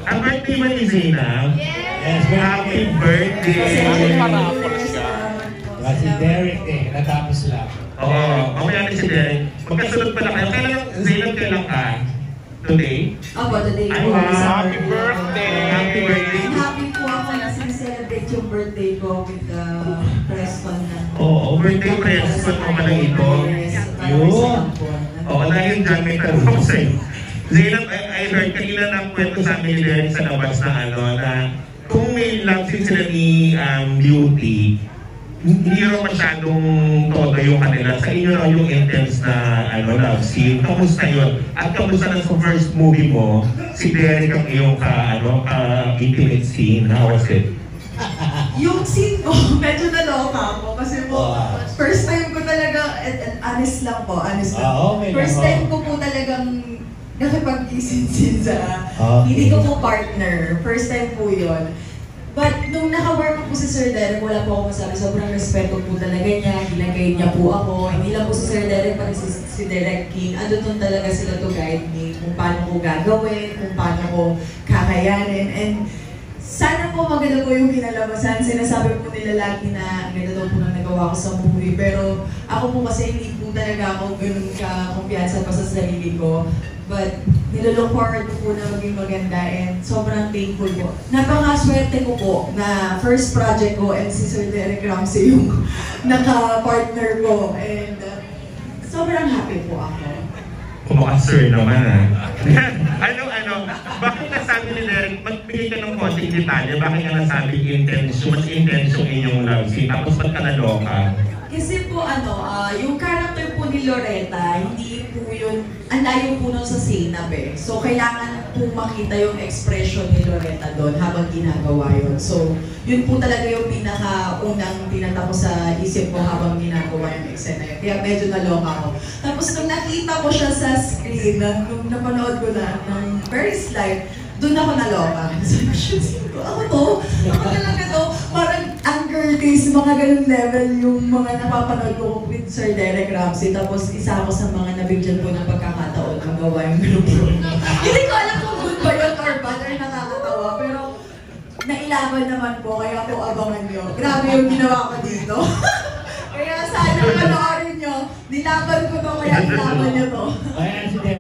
Ang birthday ba ni Zainab? Yes! Happy birthday! Si Derek eh, natapos lang. Oo, mamaya na si Derek. Magkasunod pala kayo. Kailan, Zainab, kailan ka? Today? Opo, today Ay, po. wow. Happy birthday! Happy birthday! Happy po ako na sineselebrate yung birthday ko with the press fund na. Oo, birthday press fund mo pala ito. Yun. Oo, dahil dyan may tanong ako sa'yo. Zainab, I heard kanina ng kwento sa amin ni Derek sa labas na na kung may love scene sila ni Beauty, hindi raw masyadong todo yung kanila. Sa inyo raw yung intense na love scene. Kamusta yun? At kamusta na sa first movie mo, si Derek ang iyong intimate scene? How was it? Yung scene ko, medyo naloka ako kasi po, first time ko talaga, honest lang po, honest lang. First time ko po talagang nakipag-isin sa, hindi ko po partner. First time po yun. But nung naka-work po si Sir Derek, wala po ako masabi. Sobrang respeto po talaga niya. Ginagay niya po ako. Hindi lang po si Sir Derek, pati si Derek King. Ano doon talaga sila to guide me kung paano ko gagawin, kung paano ko kakayanin. And sana po maganda po yung kinalabasan. Sinasabi po nila lagi na ganda daw po nang nagawa ko sa movie. Pero ako po kasi hindi po talaga ako ganun ka-kumpiyansa pa sa sarili ko. But nilolook forward ko po na maging maganda and sobrang thankful po. Napakaswerte ko po na first project ko and si Sir Derek Ramsey yung naka-partner ko. And sobrang happy po ako. Kumaka-sir naman bakit nasabi ni Derek, magbigay ka ng konting detalye, bakit ka nasabi mas intense yung inyong love scene, tapos ba't ka naloka? Kasi po yung character po ni Loretta, hindi po yun, ang layo po nun sa Zainab eh. So kailangan po makita yung expression ni Loretta doon habang ginagawa yun. So yun po talaga yung pinaka-unang tinatapos sa isip ko habang ginagawa yung eksena yun. Kaya medyo naloka ako. Tapos nung nakita ko siya sa screen, nung napanood ko na ng very slight, doon ako naloka. Sabi ko, ako to? Ako talaga to? Parang anger taste, mga ganung level yung mga napapanood ko with Sir Derek Ramsey. Tapos isa ako sa mga nabigyan ko ng pagkakataon magawa yung grupo. Hindi ko alam kung good ba yun or bad or nakakatawa. Pero nailaban naman po, kaya po abangan nyo. Grabe yung ginawa ko dito. Kaya sana panoorin nyo. Nilaban ko to, kaya nilaban nyo to.